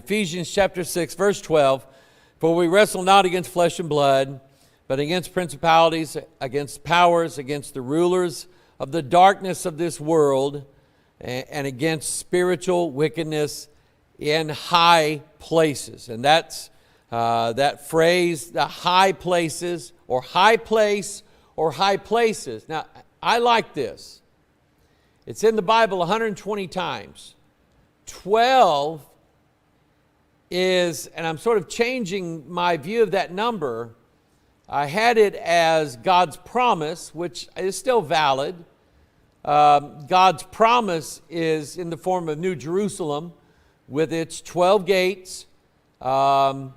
Ephesians chapter 6, verse 12. For we wrestle not against flesh and blood, but against principalities, against powers, against the rulers of the darkness of this world, and against spiritual wickedness in high places. And that's that phrase, the high places, or high place, or high places. Now, I like this. It's in the Bible 120 times. 12 is, and I'm sort of changing my view of that number. I had it as God's promise, which is still valid. God's promise is in the form of New Jerusalem with its 12 gates, 12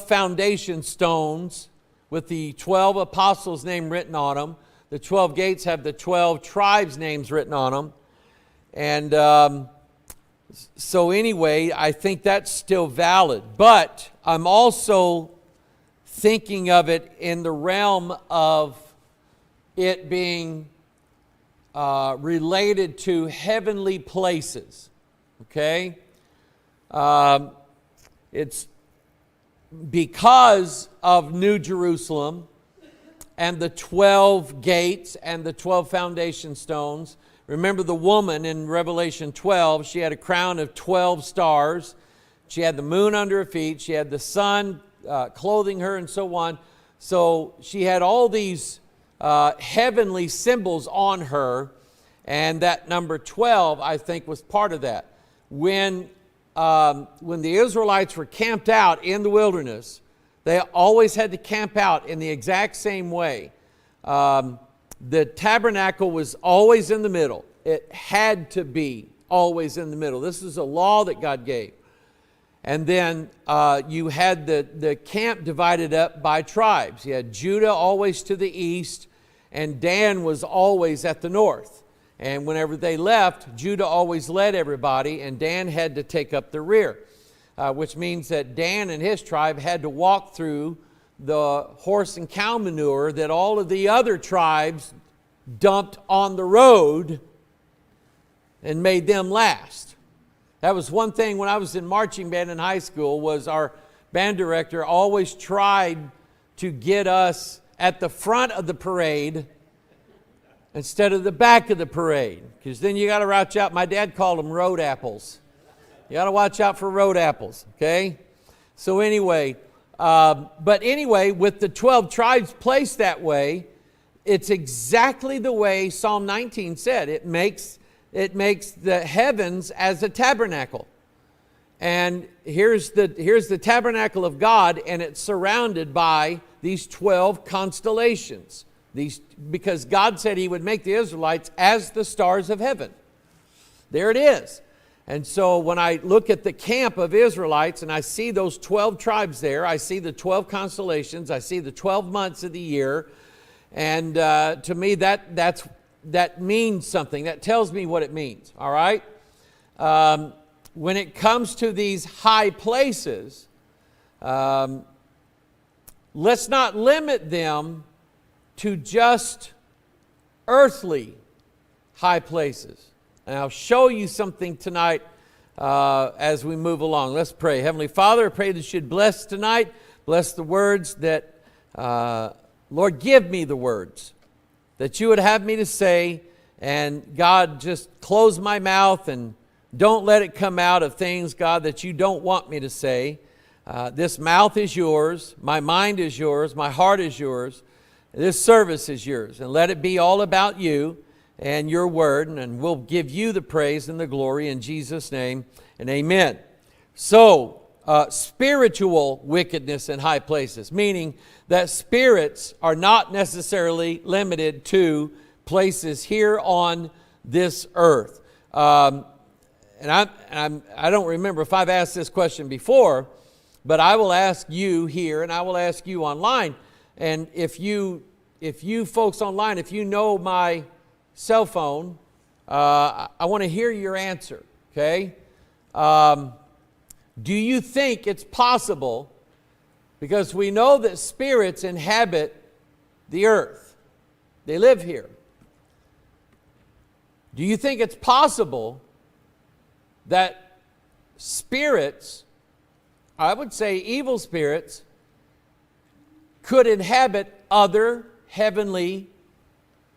foundation stones with the 12 apostles' name written on them. The 12 gates have the 12 tribes' names written on them. And so anyway, I think that's still valid. But I'm also thinking of it in the realm of it being related to heavenly places. Okay? It's because of New Jerusalem and the 12 gates and the 12 foundation stones. Remember the woman in Revelation 12, she had a crown of 12 stars. She had the moon under her feet. She had the sun clothing her and so on. So she had all these heavenly symbols on her. And that number 12, I think, was part of that. When the Israelites were camped out in the wilderness, they always had to camp out in the exact same way. The tabernacle was always in the middle. It had to be always in the middle. This is a law that God gave. And then you had the camp divided up by tribes. You had Judah always to the east, and Dan was always at the north. And whenever they left, Judah always led everybody, and Dan had to take up the rear, which means that Dan and his tribe had to walk through the horse and cow manure that all of the other tribes dumped on the road and made them last. That was one thing when I was in marching band in high school, was our band director always tried to get us at the front of the parade instead of the back of the parade, because then you got to watch out. My dad called them road apples. You got to watch out for road apples, okay? So anyway, with the 12 tribes placed that way, it's exactly the way Psalm 19 said. It makes the heavens as a tabernacle. And here's the tabernacle of God, and it's surrounded by these 12 constellations. Because God said He would make the Israelites as the stars of heaven. There it is. And so when I look at the camp of Israelites and I see those 12 tribes there, I see the 12 constellations, I see the 12 months of the year, and to me that means something. That tells me what it means, all right? When it comes to these high places, let's not limit them to just earthly high places. And I'll show you something tonight as we move along. Let's pray. Heavenly Father, I pray that you'd bless tonight. Bless the words that, Lord, give me the words that you would have me to say. And God, just close my mouth and don't let it come out of things, God, that you don't want me to say. This mouth is yours. My mind is yours. My heart is yours. This service is yours, and let it be all about you and your word, and we'll give you the praise and the glory in Jesus' name, and amen. So, spiritual wickedness in high places, meaning that spirits are not necessarily limited to places here on this earth. And I don't remember if I've asked this question before, but I will ask you here, and I will ask you online. And if you folks online, if you know my cell phone, I want to hear your answer, okay? Do you think it's possible, because we know that spirits inhabit the earth, they live here. Do you think it's possible that spirits, I would say evil spirits, could inhabit other heavenly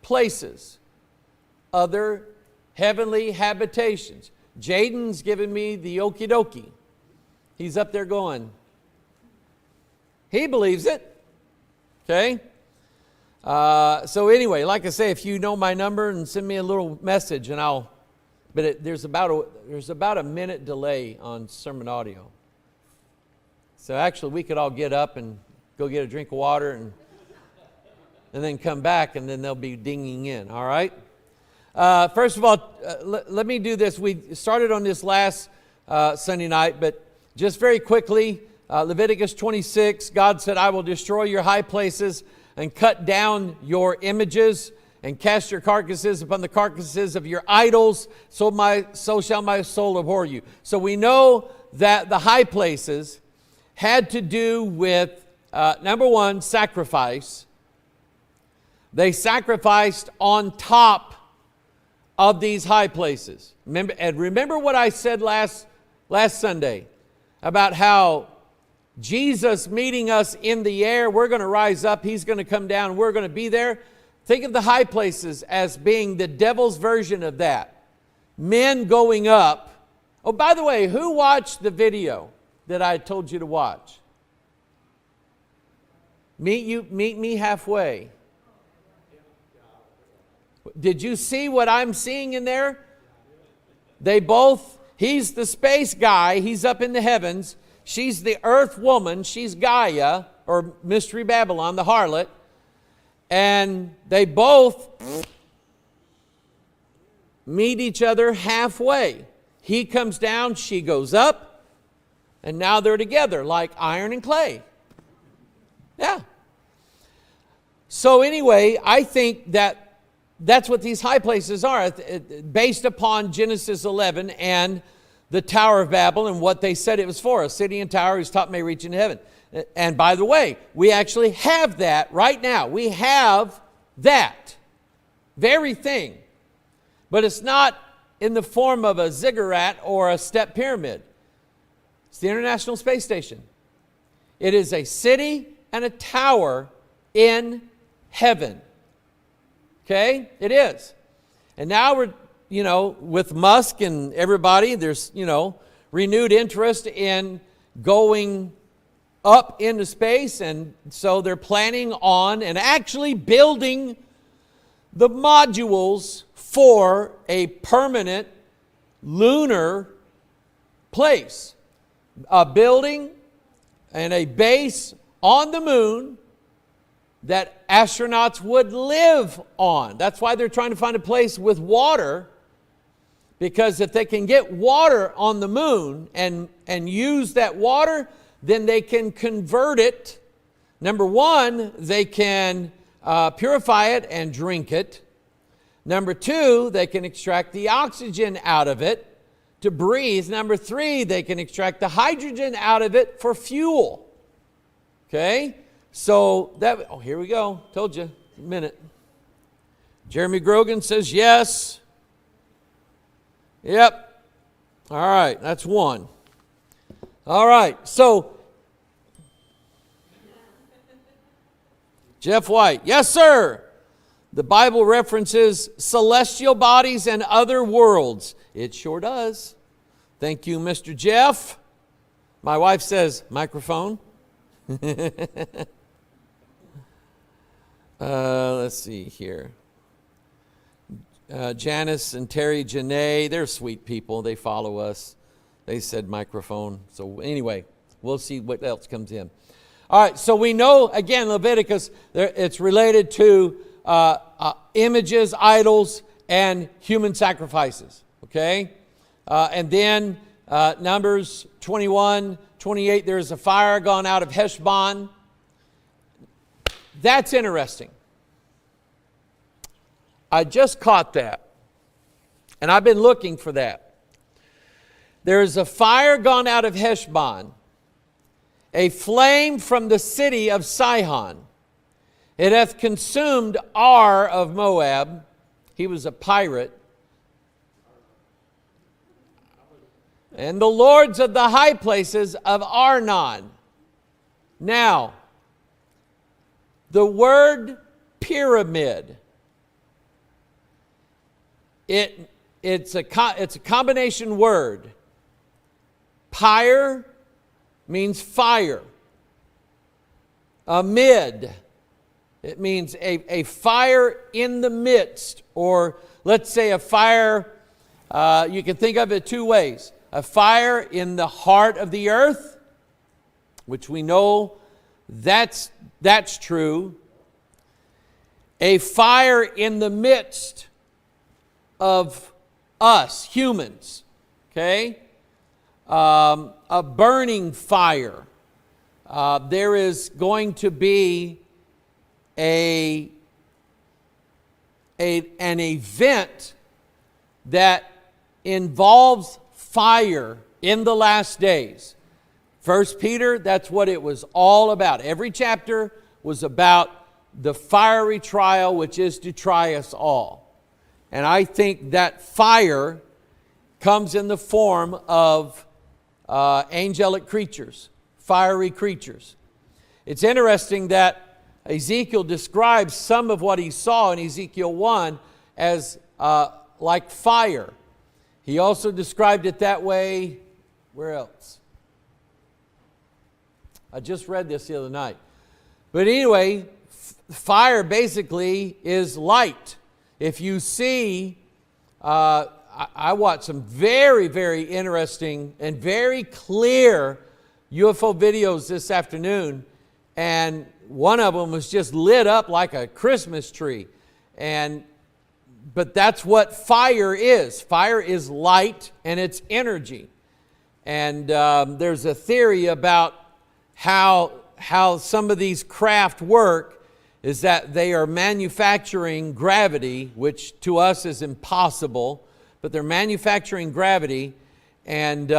places, other heavenly habitations. Jaden's giving me the okie dokie. He's up there going, he believes it. Okay? So anyway, like I say, if you know my number, and send me a little message, and there's about a minute delay on sermon audio. So actually, we could all get up and go get a drink of water and then come back, and then they'll be dinging in. All right. First of all, let me do this. We started on this last Sunday night, but just very quickly, Leviticus 26, God said, I will destroy your high places and cut down your images and cast your carcasses upon the carcasses of your idols, so shall my soul abhor you. So we know that the high places had to do with, number one, sacrifice. They sacrificed on top of these high places. Remember what I said last Sunday about how Jesus meeting us in the air, we're going to rise up, He's going to come down, we're going to be there. Think of the high places as being the devil's version of that. Men going up. Oh, by the way, who watched the video that I told you to watch? Meet me halfway. Did you see what I'm seeing in there? He's the space guy, he's up in the heavens. She's the earth woman, she's Gaia, or Mystery Babylon, the harlot. And they both meet each other halfway. He comes down, she goes up, and now they're together like iron and clay. Yeah. So anyway, I think that's what these high places are, based upon Genesis 11 and the Tower of Babel and what they said it was for, a city and tower whose top may reach into heaven. And by the way, we actually have that right now. We have that very thing. But it's not in the form of a ziggurat or a step pyramid. It's the International Space Station. It is a city and a tower in heaven. Okay? It is. And now we're, with Musk and everybody, there's, renewed interest in going up into space. And so they're planning on and actually building the modules for a permanent lunar place. A building and a base on the moon that astronauts would live on. That's why they're trying to find a place with water, because if they can get water on the moon and use that water, then they can convert it. Number one, they can purify it and drink it. Number two, they can extract the oxygen out of it to breathe. Number three, they can extract the hydrogen out of it for fuel. Okay? So here we go. Told you. A minute. Jeremy Grogan says yes. Yep. All right. That's one. All right. So, Jeff White. Yes, sir. The Bible references celestial bodies and other worlds. It sure does. Thank you, Mr. Jeff. My wife says, microphone. Let's see here. Janice and Terry Janae, they're sweet people. They follow us. They said microphone. So anyway, we'll see what else comes in. All right, so we know, again, Leviticus, it's related to images, idols, and human sacrifices. Okay? And then Numbers 21, 28, there is a fire gone out of Heshbon. That's interesting. I just caught that. And I've been looking for that. There is a fire gone out of Heshbon, a flame from the city of Sihon. It hath consumed Ar of Moab. He was a pirate. and the lords of the high places of Arnon. Now, the word pyramid, it's a combination word. Pyre means fire. Amid, it means a fire in the midst, or let's say a fire, you can think of it two ways. A fire in the heart of the earth, which we know that's true. A fire in the midst of us, humans, okay? A burning fire. There is going to be an event that involves fire in the last days. 1 Peter, that's what it was all about. Every chapter was about the fiery trial, which is to try us all. And I think that fire comes in the form of angelic creatures, fiery creatures. It's interesting that Ezekiel describes some of what he saw in Ezekiel 1 as like fire. He also described it that way, where else? I just read this the other night. But anyway, fire basically is light. If you see, I watched some very, very interesting and very clear UFO videos this afternoon, and one of them was just lit up like a Christmas tree. But that's what fire is. Fire is light and it's energy. And there's a theory about how some of these craft work, is that they are manufacturing gravity, which to us is impossible, but they're manufacturing gravity, and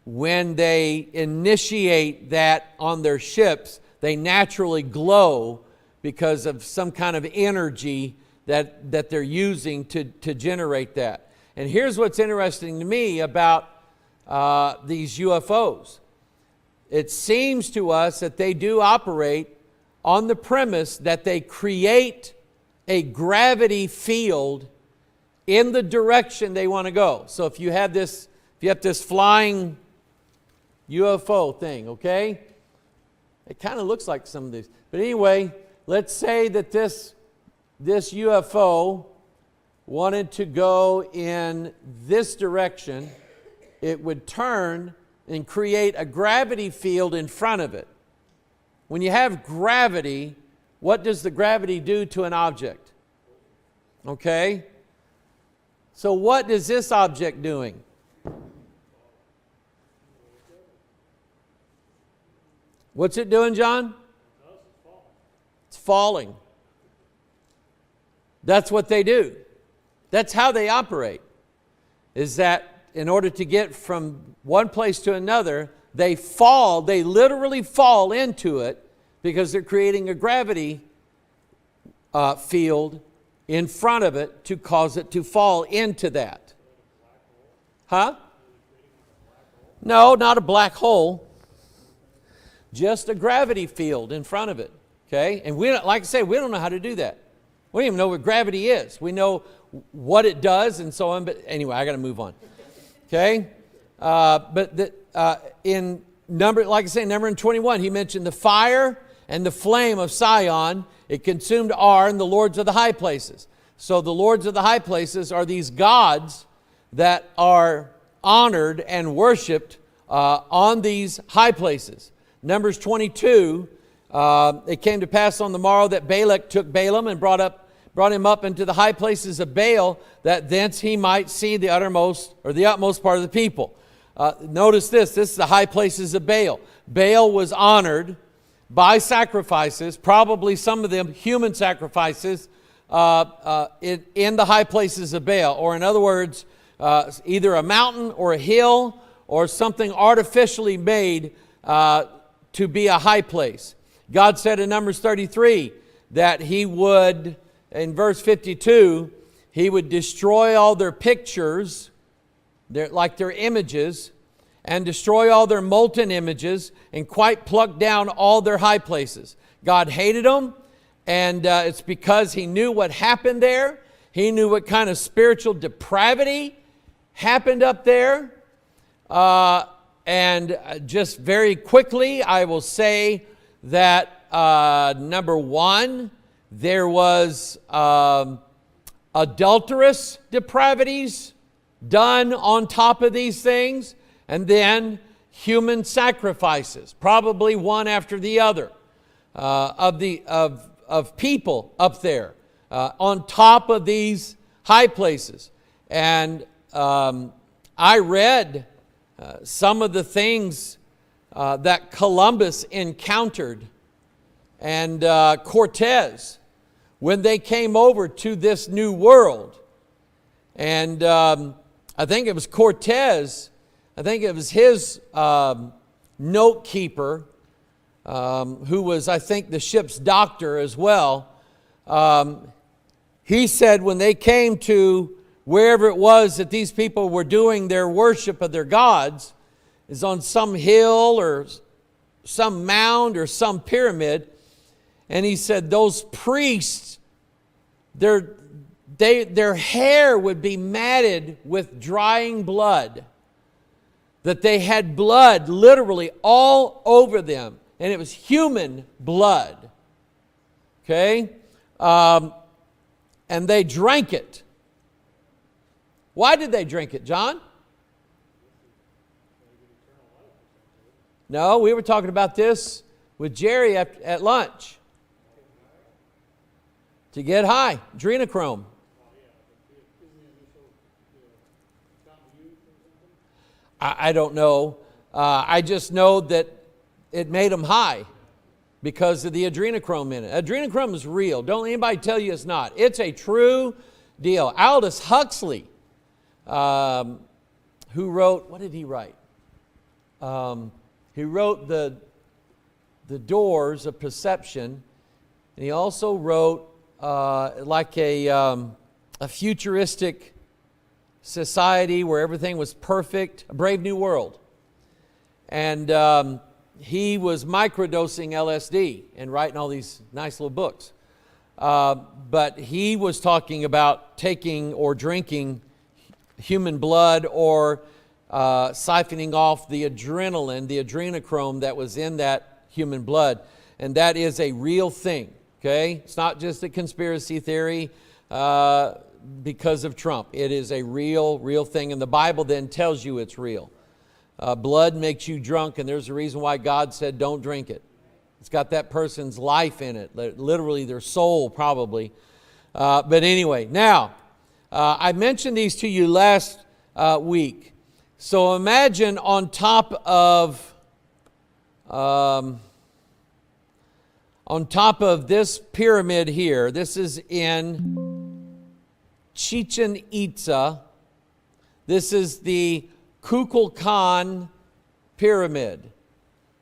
when they initiate that on their ships, they naturally glow because of some kind of energy that they're using to generate that. And here's what's interesting to me about these UFOs. It seems to us that they do operate on the premise that they create a gravity field in the direction they want to go. So if you have this flying UFO thing, okay? It kind of looks like some of these. But anyway, let's say that this UFO wanted to go in this direction. It would turn and create a gravity field in front of it. When you have gravity, what does the gravity do to an object? Okay? So what is this object doing? What's it doing, John? It's falling. That's what they do. That's how they operate. Is that in order to get from one place to another, they fall, they literally fall into it because they're creating a gravity field in front of it to cause it to fall into that. Huh? No, not a black hole. Just a gravity field in front of it. Okay? And we don't, like I say, we don't know how to do that. We don't even know what gravity is. We know what it does and so on, but anyway, I got to move on. Okay? In number, like I say, number 21, he mentioned the fire and the flame of Sion. It consumed Ar and the lords of the high places. So the lords of the high places are these gods that are honored and worshiped on these high places. Numbers 22, it came to pass on the morrow that Balak took Balaam and brought him up into the high places of Baal, that thence he might see the uttermost or the utmost part of the people. Notice this is the high places of Baal. Baal was honored by sacrifices, probably some of them human sacrifices, in the high places of Baal. Or in other words, either a mountain or a hill or something artificially made to be a high place. God said in Numbers 33 that he would, in verse 52, he would destroy all their pictures like their images, and destroy all their molten images, and quite pluck down all their high places. God hated them, and it's because He knew what happened there. He knew what kind of spiritual depravity happened up there. And just very quickly, I will say that number one, there was adulterous depravities done on top of these things, and then human sacrifices, probably one after the other, of people up there on top of these high places. And I read some of the things that Columbus encountered and Cortez when they came over to this new world. And I think it was Cortez, I think it was his note keeper, who was, I think, the ship's doctor as well. He said when they came to wherever it was that these people were doing their worship of their gods, is on some hill or some mound or some pyramid, and he said those priests, their hair would be matted with drying blood, that they had blood literally all over them, and it was human blood. Okay? And they drank it. Why did they drink it, John? No, we were talking about this with Jerry at lunch. To get high, adrenochrome. I don't know. I just know that it made them high because of the adrenochrome in it. Adrenochrome is real. Don't let anybody tell you it's not. It's a true deal. Aldous Huxley, who wrote, what did he write? He wrote the Doors of Perception, and he also wrote like a futuristic society where everything was perfect, A Brave New World. And he was microdosing LSD and writing all these nice little books. But he was talking about taking or drinking human blood or siphoning off the adrenaline, the adrenochrome that was in that human blood. And that is a real thing, okay? It's not just a conspiracy theory because of Trump. It is a real thing. And the Bible then tells you it's real. Blood makes you drunk, and there's a reason why God said don't drink it. It's got that person's life in it, literally their soul probably. But anyway, now, I mentioned these to you last week. So imagine on top of this pyramid here, this is in Chichen Itza. This is the Kukulkan pyramid.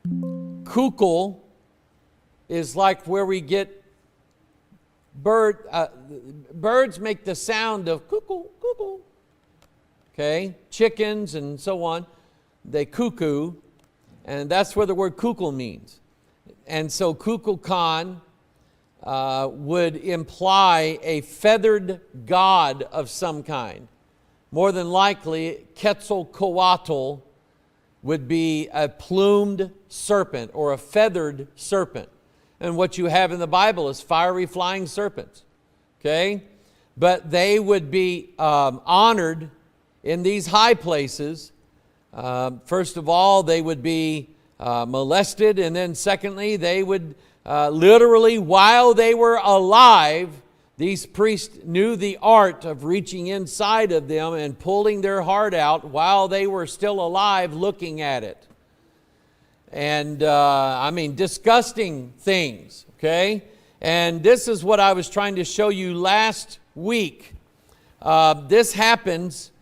Kukul is like where we get birds make the sound of cuckoo, cuckoo. Okay, chickens and so on, they cuckoo, and that's where the word kukul means. And so Kukulkan would imply a feathered god of some kind. More than likely, Quetzalcoatl would be a plumed serpent or a feathered serpent. And what you have in the Bible is fiery flying serpents. Okay? But they would be honored in these high places. First of all, they would be molested. And then secondly, they would literally, while they were alive, these priests knew the art of reaching inside of them and pulling their heart out while they were still alive, looking at it. And I mean, disgusting things, okay? And this is what I was trying to show you last week. This happens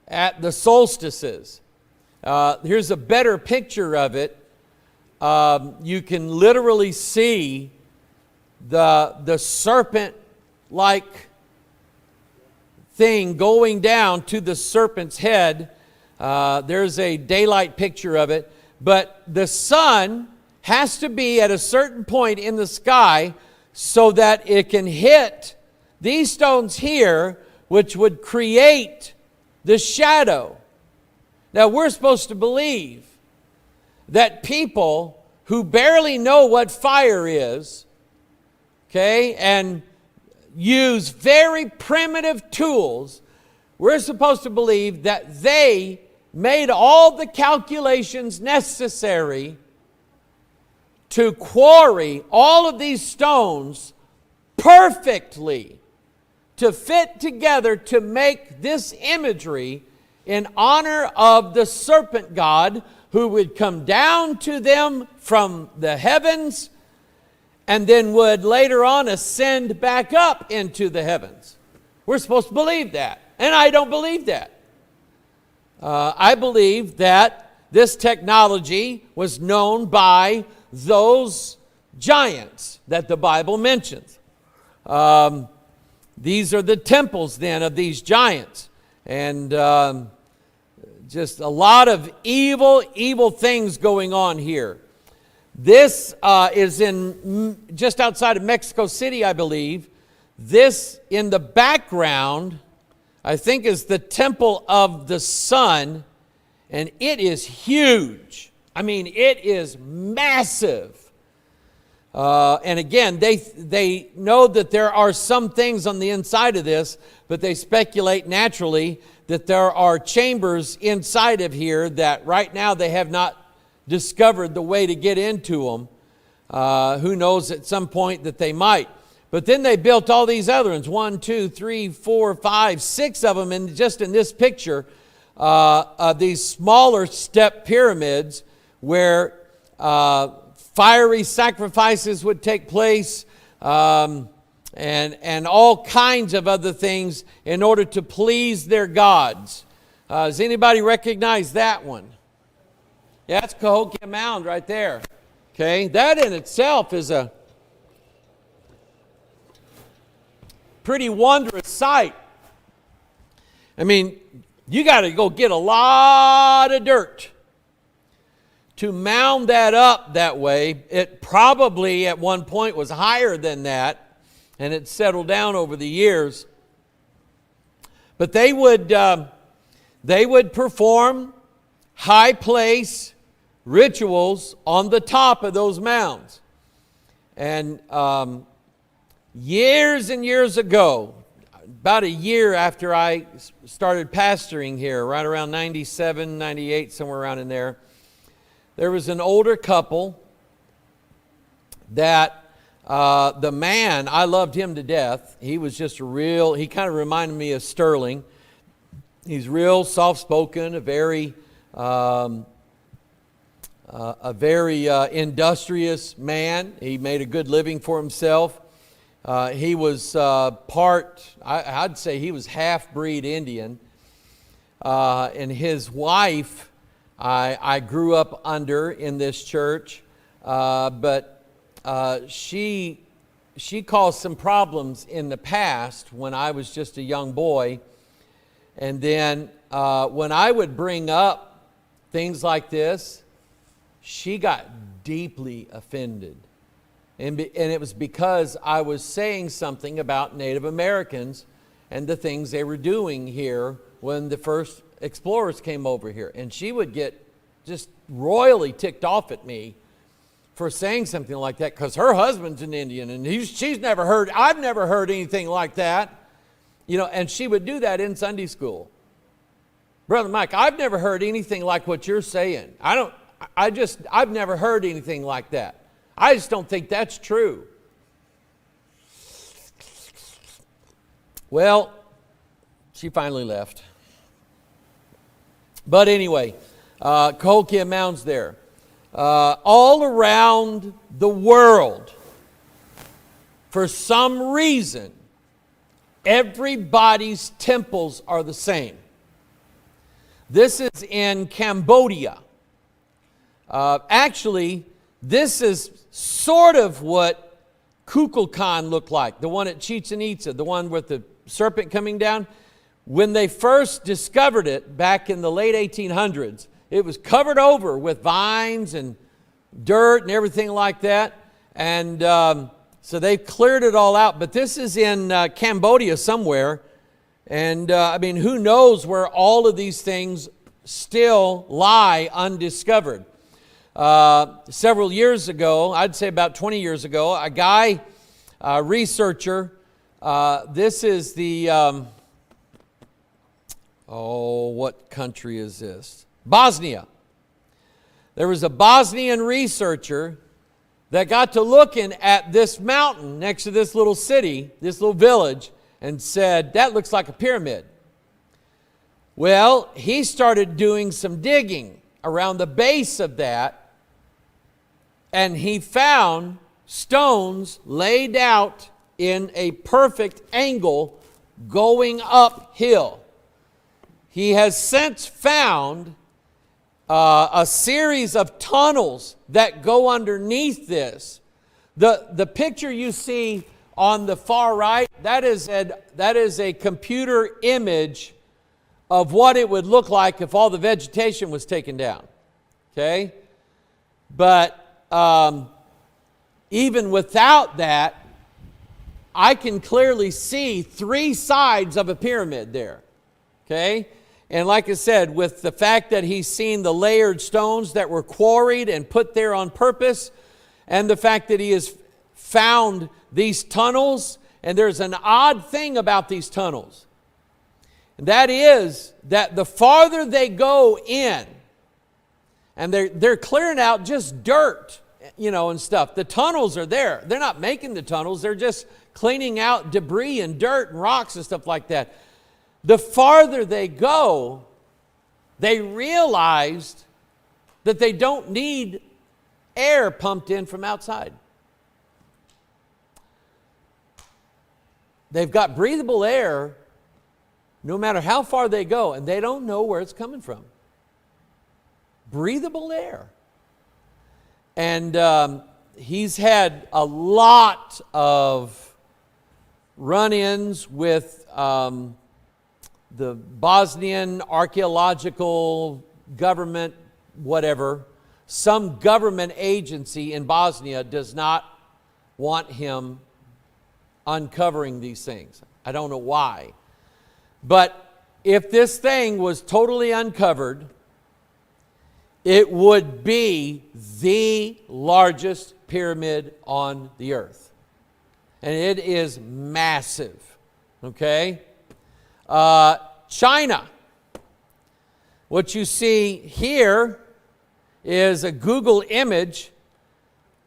at the solstices. Here's a better picture of it. You can literally see the serpent-like thing going down to the serpent's head. There's a daylight picture of it. But the sun has to be at a certain point in the sky so that it can hit these stones here, which would create the shadow. Now, we're supposed to believe that people who barely know what fire is, okay, and use very primitive tools, we're supposed to believe that they made all the calculations necessary to quarry all of these stones perfectly to fit together to make this imagery in honor of the serpent god who would come down to them from the heavens and then would later on ascend back up into the heavens. We're supposed to believe that, and I don't believe that. I believe that this technology was known by those giants that the Bible mentions. These are the temples then of these giants. And just a lot of evil things going on here. This is in just outside of Mexico City, I believe. This in the background, I think, is the Temple of the Sun, and it is huge. I mean, it is massive. And again, they know that there are some things on the inside of this, but they speculate naturally that there are chambers inside of here that right now they have not discovered the way to get into them. Who knows, at some point that they might. But then they built all these other ones, 1, 2, 3, 4, 5, 6 of them, and just in this picture, these smaller step pyramids where fiery sacrifices would take place, and all kinds of other things in order to please their gods. Does anybody recognize that one? Yeah, that's Cahokia Mound right there. Okay, that in itself is a pretty wondrous sight. I mean, you got to go get a lot of dirt to mound that up that way. It probably at one point was higher than that, and it settled down over the years. But they would perform high place rituals on the top of those mounds. And years and years ago, about a year after I started pastoring here, right around 97, 98, somewhere around in there, there was an older couple that the man, I loved him to death. He was just he kind of reminded me of Sterling. He's real soft-spoken, a very industrious man. He made a good living for himself. He was I'd say he was half-breed Indian. And his wife, I grew up under in this church, but she caused some problems in the past when I was just a young boy. And then when I would bring up things like this, she got deeply offended. And it was because I was saying something about Native Americans and the things they were doing here when the first explorers came over here. And she would get just royally ticked off at me for saying something like that, because her husband's an Indian and I've never heard anything like that. You know, and she would do that in Sunday school. Brother Mike, I've never heard anything like what you're saying. I've never heard anything like that. I just don't think that's true. Well, she finally left. But anyway, Cahokia Mound's there. All around the world, for some reason, everybody's temples are the same. This is in Cambodia. Actually, this is sort of what Kukulkan looked like, the one at Chichen Itza, the one with the serpent coming down. When they first discovered it back in the late 1800s, it was covered over with vines and dirt and everything like that. And so they cleared it all out. But this is in Cambodia somewhere. And I mean, who knows where all of these things still lie undiscovered. Several years ago, I'd say about 20 years ago, a guy, researcher, this is the, what country is this? Bosnia. There was a Bosnian researcher that got to looking at this mountain next to this little city, this little village, and said, that looks like a pyramid. Well, he started doing some digging around the base of that, and he found stones laid out in a perfect angle going uphill. He has since found a series of tunnels that go underneath this. The picture you see on the far right, that is a computer image of what it would look like if all the vegetation was taken down. Okay? But even without that, I can clearly see three sides of a pyramid there. Okay? And like I said, with the fact that he's seen the layered stones that were quarried and put there on purpose, and the fact that he has found these tunnels, and there's an odd thing about these tunnels. And that is that the farther they go in, and they're clearing out just dirt, and stuff. The tunnels are there. They're not making the tunnels. They're just cleaning out debris and dirt and rocks and stuff like that. The farther they go, they realized that they don't need air pumped in from outside. They've got breathable air no matter how far they go, and they don't know where it's coming from. Breathable air. And he's had a lot of run-ins with the Bosnian archaeological government, whatever. Some government agency in Bosnia does not want him uncovering these things. I don't know why. But if this thing was totally uncovered, it would be the largest pyramid on the earth. And it is massive. Okay? China. What you see here is a Google image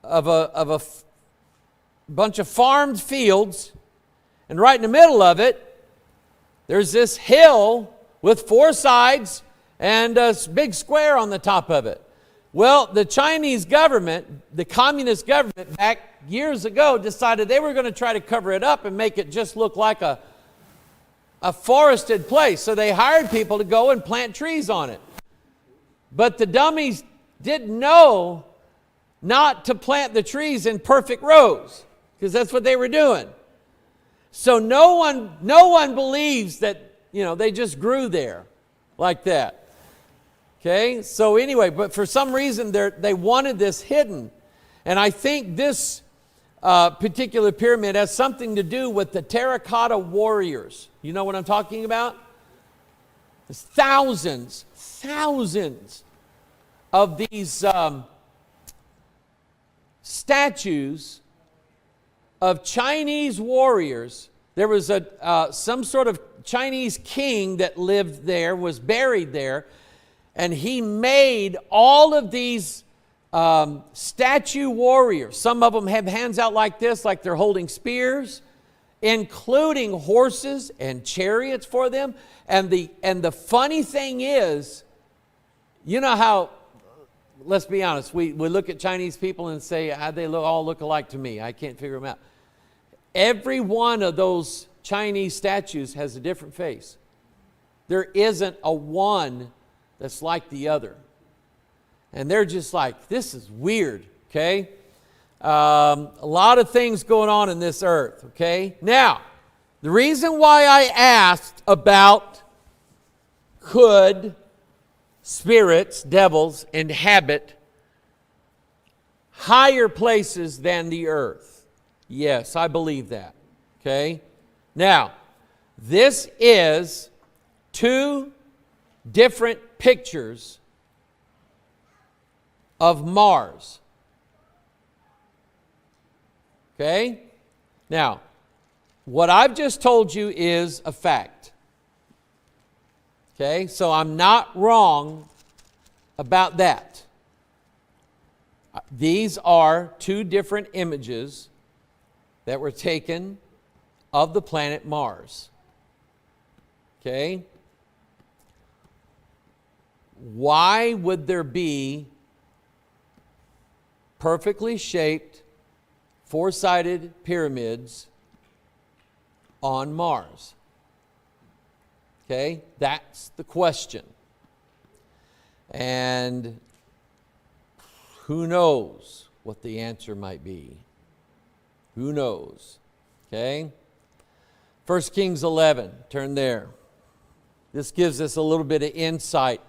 of a bunch of farmed fields, and right in the middle of it, there's this hill with four sides and a big square on the top of it. Well, the Chinese government, the communist government back years ago, decided they were going to try to cover it up and make it just look like a forested place. So they hired people to go and plant trees on it. But the dummies didn't know not to plant the trees in perfect rows, because that's what they were doing. So no one believes that, they just grew there like that. Okay? So anyway, but for some reason they wanted this hidden. And I think this particular pyramid has something to do with the terracotta warriors. You know what I'm talking about? There's thousands of these statues of Chinese warriors. There was some sort of Chinese king that lived there, was buried there, and he made all of these statue warriors. Some of them have hands out like this, like they're holding spears, including horses and chariots for them. And the funny thing is, you know how, let's be honest, we look at Chinese people and say, they all look alike to me. I can't figure them out. Every one of those Chinese statues has a different face. There isn't a one that's like the other. And they're just like, this is weird, okay? A lot of things going on in this earth, okay? Now, The reason why I asked about could spirits, devils, inhabit higher places than the earth. Yes, I believe that. Okay? Now, this is two different pictures of Mars. Okay? Now, what I've just told you is a fact. Okay? So I'm not wrong about that. These are two different images that were taken of the planet Mars. Okay? Why would there be perfectly shaped, four-sided pyramids on Mars? Okay? That's the question. And who knows what the answer might be? Who knows? Okay? 1 Kings 11, turn there. This gives us a little bit of insight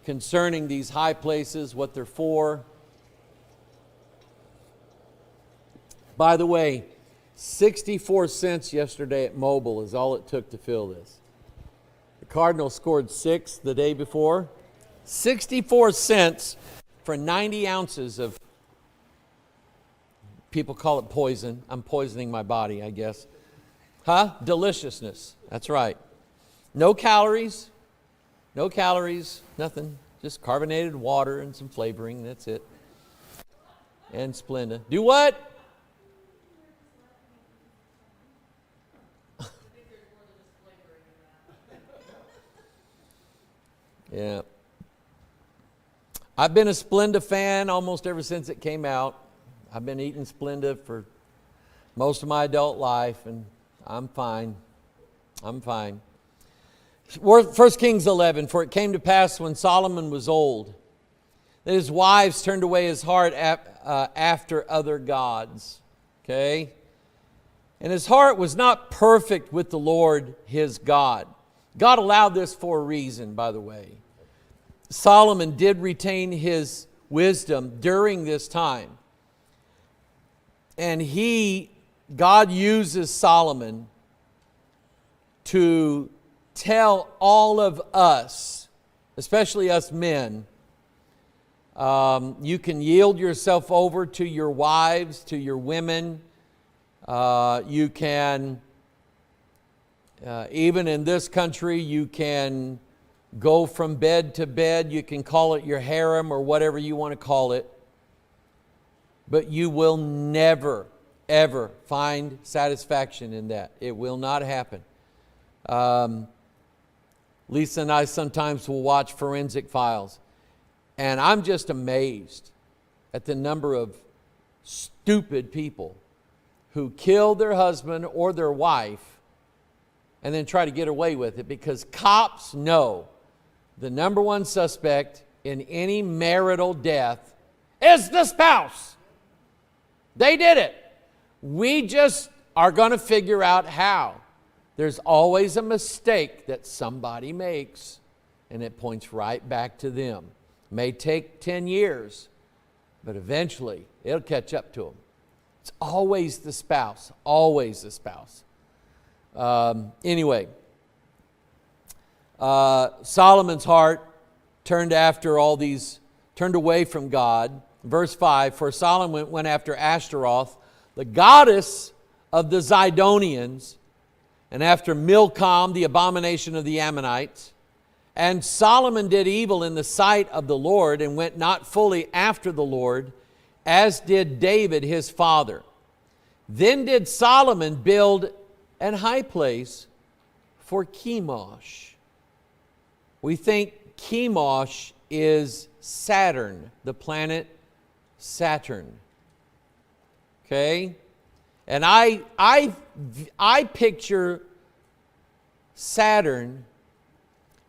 concerning these high places, what they're for. By the way, 64 cents yesterday at Mobil is all it took to fill this. The Cardinals scored 6 the day before. 64 cents for 90 ounces of, people call it poison. I'm poisoning my body, I guess. Deliciousness. That's right. No calories. No calories. Nothing. Just carbonated water and some flavoring. That's it. And Splenda. Do what? Yeah. I've been a Splenda fan almost ever since it came out. I've been eating Splenda for most of my adult life, and I'm fine. I'm fine. 1 Kings 11, for it came to pass when Solomon was old, that his wives turned away his heart after other gods. Okay? And his heart was not perfect with the Lord his God. God allowed this for a reason, by the way. Solomon did retain his wisdom during this time. And God uses Solomon to tell all of us, especially us men, you can yield yourself over to your wives, to your women. You can, even in this country, you can go from bed to bed. You can call it your harem or whatever you want to call it. But you will never, ever find satisfaction in that. It will not happen. Lisa and I sometimes will watch Forensic Files, and I'm just amazed at the number of stupid people who kill their husband or their wife and then try to get away with it, because cops know the number one suspect in any marital death is the spouse. They did it. We just are going to figure out how. There's always a mistake that somebody makes, and it points right back to them. It may take 10 years, but eventually it'll catch up to them. It's always the spouse, always the spouse. Anyway, Solomon's heart turned away from God. Verse 5, for Solomon went after Ashtaroth, the goddess of the Zidonians, and after Milcom, the abomination of the Ammonites. And Solomon did evil in the sight of the Lord, and went not fully after the Lord, as did David his father. Then did Solomon build an high place for Chemosh. We think Chemosh is Saturn, the planet Saturn. Okay? And I picture Saturn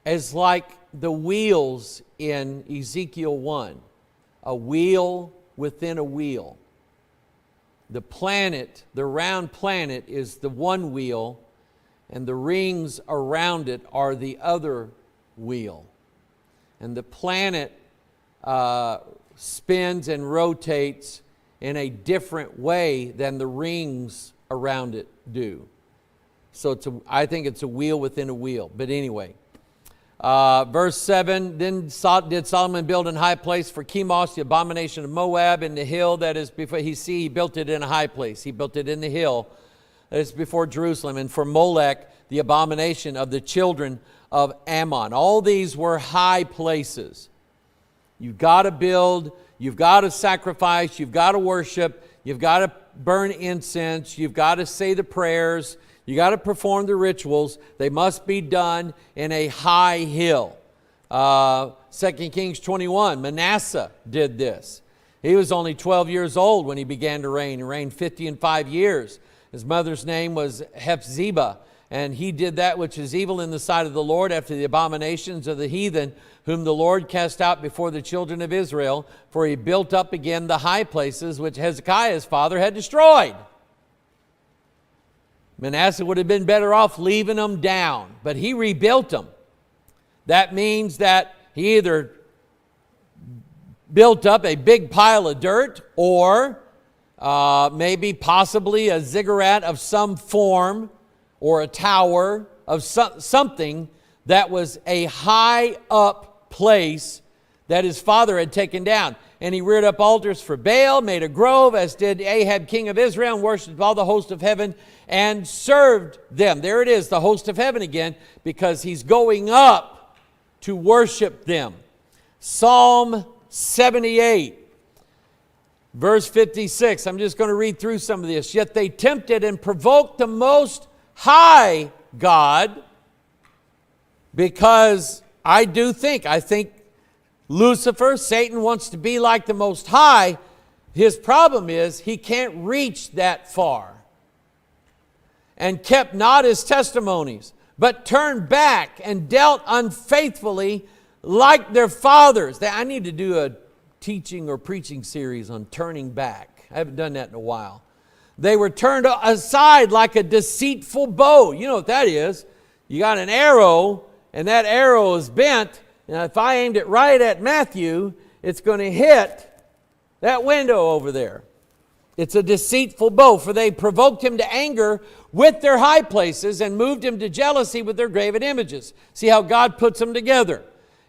as like the wheels in Ezekiel 1, a wheel within a wheel. the planet, the round planet, is the one wheel, and the rings around it are the other wheel. And the planet spins and rotates in a different way than the rings around it do. So I think it's a wheel within a wheel. But anyway, verse 7, then did Solomon build an high place for Chemosh, the abomination of Moab, in the hill that is before, he built it in a high place. He built it in the hill that is before Jerusalem. And for Molech, the abomination of the children of Ammon. All these were high places. You've got to build, you've got to sacrifice, you've got to worship, you've got to burn incense, you've got to say the prayers, you got to perform the rituals. They must be done in a high hill. 2 Kings 21, Manasseh did this. He was only 12 years old when he began to reign. He reigned 55 years. His mother's name was Hephzibah, and he did that which is evil in the sight of the Lord after the abominations of the heathen, whom the Lord cast out before the children of Israel, for he built up again the high places which Hezekiah's father had destroyed. Manasseh would have been better off leaving them down, but he rebuilt them. That means that he either built up a big pile of dirt or maybe possibly a ziggurat of some form or a tower of something that was a high up place that his father had taken down. And he reared up altars for Baal, made a grove, as did Ahab king of Israel, and worshipped all the host of heaven and served them. There it is, the host of heaven again, because he's going up to worship them. Psalm 78, verse 56. I'm just going to read through some of this. Yet they tempted and provoked the Most High God, because I think Lucifer, Satan, wants to be like the Most High. His problem is he can't reach that far. And kept not his testimonies, but turned back and dealt unfaithfully like their fathers. I need to do a teaching or preaching series on turning back. I haven't done that in a while. They were turned aside like a deceitful bow. You know what that is. You got an arrow, and that arrow is bent. And if I aimed it right at Matthew, it's going to hit that window over there. It's a deceitful bow, for they provoked him to anger with their high places and moved him to jealousy with their graven images. See how God puts them together.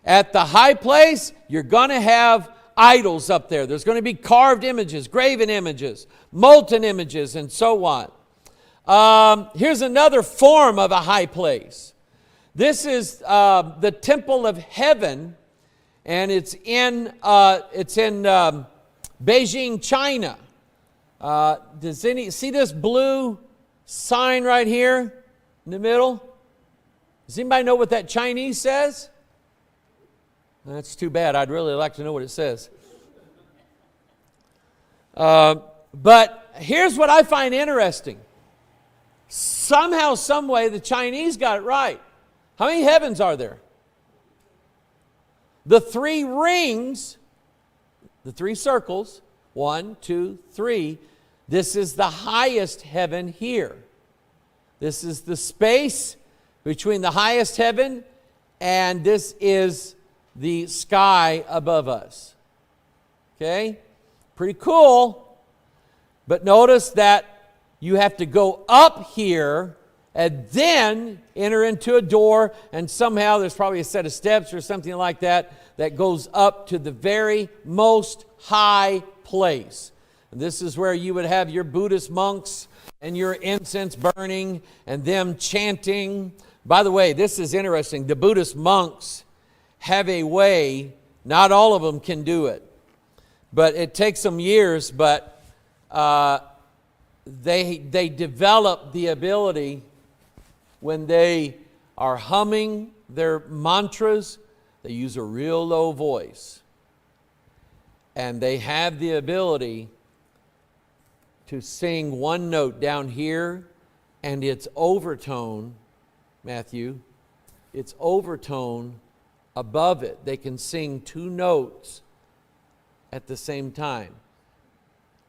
At the high place, you're going to have idols up there. There's going to be carved images, graven images, molten images, and so on. Here's another form of a high place. This is the Temple of Heaven, and it's in Beijing, China. Does any see this blue sign right here in the middle? Does anybody know what that Chinese says? That's too bad. I'd really like to know what it says. But here's what I find interesting. Somehow, some way, the Chinese got it right. How many heavens are there? The three rings, the three circles, 1, 2, 3. This is the highest heaven here. This is the space between the highest heaven, and this is the sky above us. Okay? Pretty cool. But notice that you have to go up here and then enter into a door, and somehow there's probably a set of steps or something like that that goes up to the very most high place. And this is where you would have your Buddhist monks and your incense burning and them chanting. By the way, this is interesting. The Buddhist monks have a way, not all of them can do it, but it takes them years, but they develop the ability when they are humming their mantras, they use a real low voice. And they have the ability to sing one note down here, and its overtone, Matthew, its overtone above it. They can sing two notes at the same time.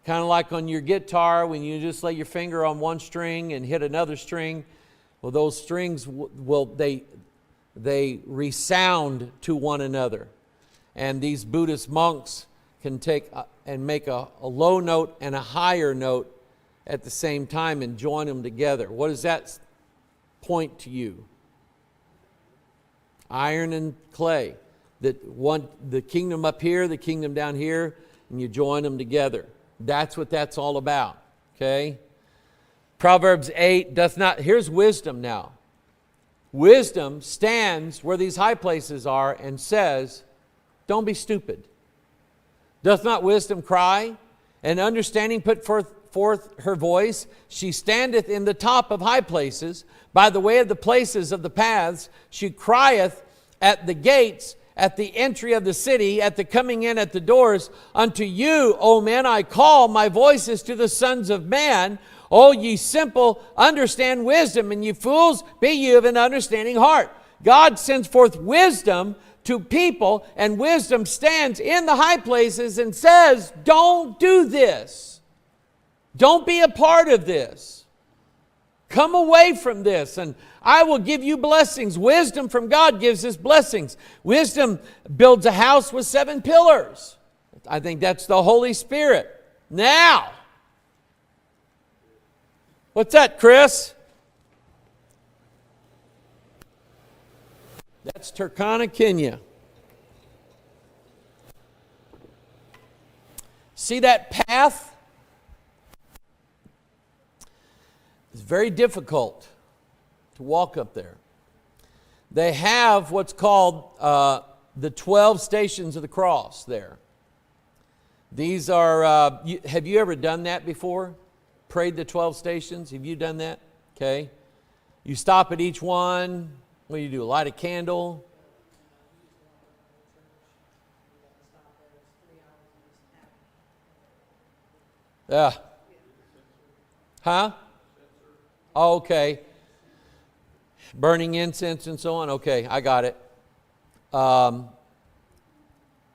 Kind of like on your guitar when you just lay your finger on one string and hit another string. Well, those strings they resound to one another. And these Buddhist monks can take and make a low note and a higher note at the same time and join them together. What does that point to you? Iron and clay. The kingdom up here, the kingdom down here, and you join them together. That's what that's all about. Okay? Proverbs 8 doth not, here's wisdom now. Wisdom stands where these high places are and says, don't be stupid. Doth not wisdom cry, and understanding put forth her voice? She standeth in the top of high places, by the way of the places of the paths. She crieth at the gates, at the entry of the city, at the coming in at the doors. Unto you, O men, I call, my voice is to the sons of man. O ye simple, understand wisdom, and ye fools, be ye of an understanding heart. God sends forth wisdom to people, and wisdom stands in the high places and says, don't do this. Don't be a part of this. Come away from this, and I will give you blessings. Wisdom from God gives us blessings. Wisdom builds a house with 7 pillars. I think that's the Holy Spirit. Now, what's that, Chris? That's Turkana, Kenya. See that path? It's very difficult to walk up there. They have what's called the 12 stations of the cross there. These are, have you ever done that before? Prayed the 12 stations? Have you done that? Okay. You stop at each one. What do you do? Light a candle? Yeah. Huh? Oh, okay. Burning incense and so on. Okay, I got it.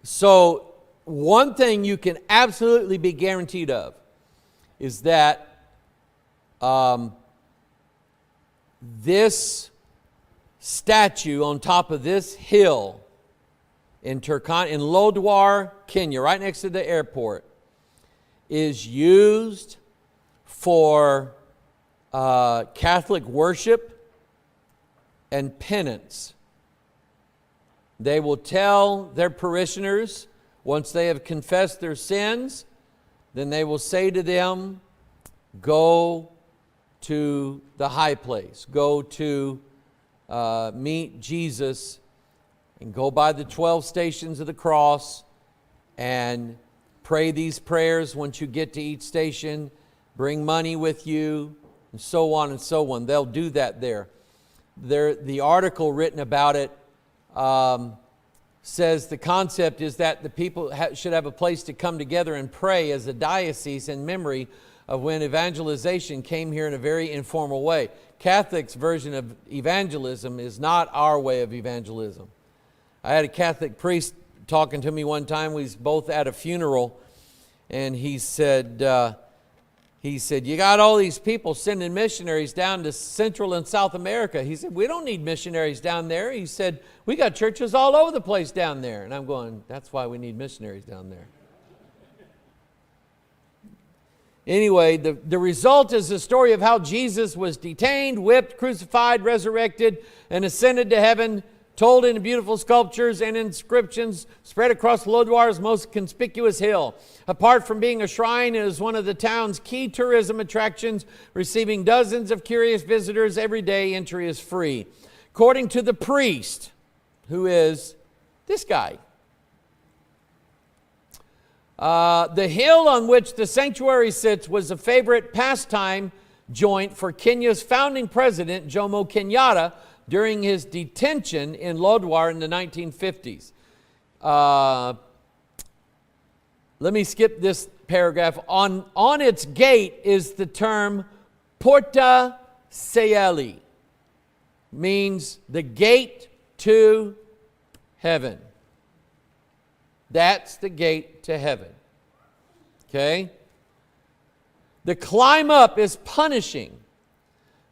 So one thing you can absolutely be guaranteed of is that this statue on top of this hill in Lodwar, Kenya, right next to the airport, is used for Catholic worship and penance. They will tell their parishioners, once they have confessed their sins, then they will say to them, go to the high place, go to meet Jesus, and go by the 12 stations of the cross and pray these prayers once you get to each station. Bring money with you, and so on and so on. They'll do that there. The article written about it says the concept is that the people should have a place to come together and pray as a diocese in memory of when evangelization came here in a very informal way. Catholic's version of evangelism is not our way of evangelism. I had a Catholic priest talking to me one time. We was both at a funeral, and he said, you got all these people sending missionaries down to Central and South America. He said, we don't need missionaries down there. He said, we got churches all over the place down there. And I'm going, that's why we need missionaries down there. Anyway, the result is the story of how Jesus was detained, whipped, crucified, resurrected, and ascended to heaven, told in beautiful sculptures and inscriptions spread across Lodwar's most conspicuous hill. Apart from being a shrine, it is one of the town's key tourism attractions, receiving dozens of curious visitors every day. Entry is free. According to the priest, who is this guy, the hill on which the sanctuary sits was a favorite pastime joint for Kenya's founding president, Jomo Kenyatta, during his detention in Lodwar in the 1950s. Let me skip this paragraph. On its gate is the term Porta Saeli, means the gate to heaven. That's the gate to heaven. Okay? The climb up is punishing.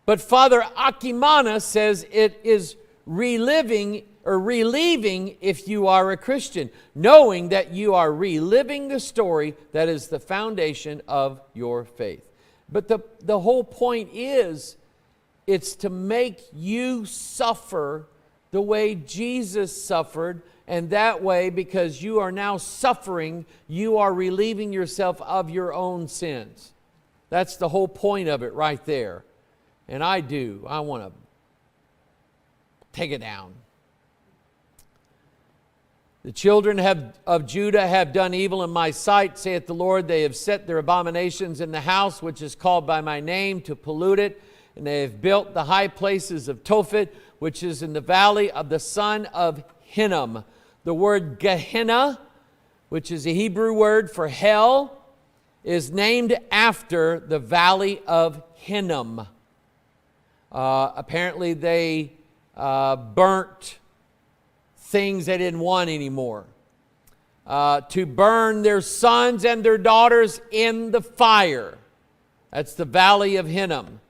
But Father Akimana says it is reliving or relieving if you are a Christian, knowing that you are reliving the story that is the foundation of your faith. But the whole point is, it's to make you suffer the way Jesus suffered, and that way, because you are now suffering, you are relieving yourself of your own sins. That's the whole point of it right there. And I want to take it down. The children of Judah have done evil in my sight, saith the Lord. They have set their abominations in the house which is called by my name to pollute it. And they have built the high places of Tophet, which is in the valley of the son of Hinnom. The word Gehenna, which is a Hebrew word for hell, is named after the valley of Hinnom. Apparently they burnt things they didn't want anymore. To burn their sons and their daughters in the fire. That's the valley of Hinnom,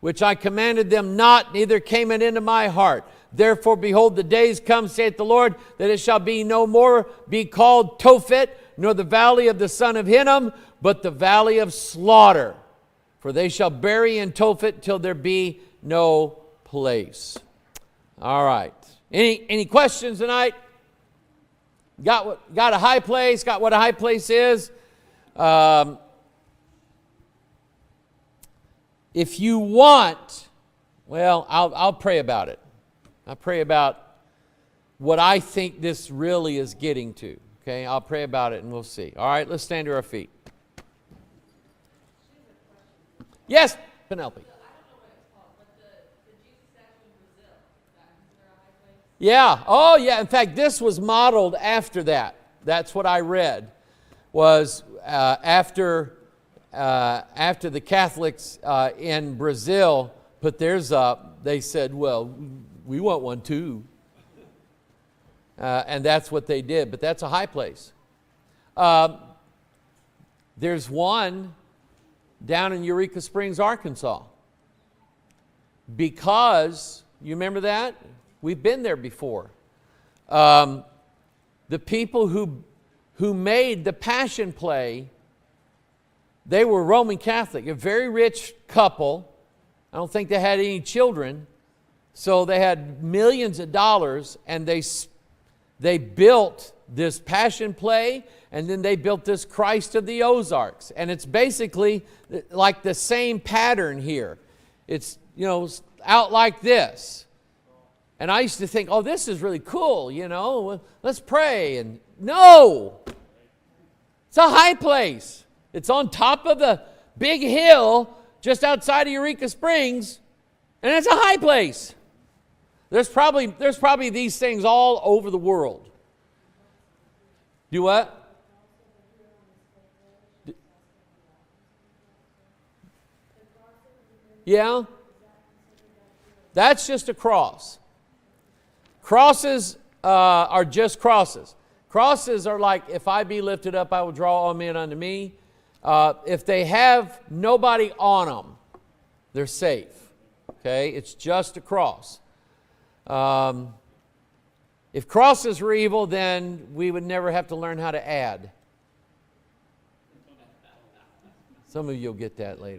which I commanded them not, neither came it into my heart. Therefore, behold, the days come, saith the Lord, that it shall be no more be called Tophet, nor the valley of the son of Hinnom, but the valley of slaughter. For they shall bury in Tophet till there be no place. All right. Any questions tonight? Got a high place? Got what a high place is? If you want, well, I'll pray about it. I'll pray about what I think this really is getting to. Okay, I'll pray about it and we'll see. All right, let's stand to our feet. Yes, Penelope. Yeah. Oh, yeah. In fact, this was modeled after that. That's what I read. Was after the Catholics in Brazil put theirs up, they said, "Well, we want one too," and that's what they did. But that's a high place. There's one down in Eureka Springs, Arkansas. Because you remember that. We've been there before. The people who made the Passion Play, they were Roman Catholic, a very rich couple. I don't think they had any children. So they had millions of dollars, and they built this Passion Play, and then they built this Christ of the Ozarks. And it's basically like the same pattern here. It's, out like this. And I used to think, oh, this is really cool, let's pray. And no, it's a high place. It's on top of the big hill just outside of Eureka Springs, and it's a high place. There's probably these things all over the world. Do what? Yeah? That's just a cross. Crosses are just crosses. Crosses are like, if I be lifted up, I will draw all men unto me. If they have nobody on them, they're safe. Okay? It's just a cross. If crosses were evil, then we would never have to learn how to add. Some of you will get that later.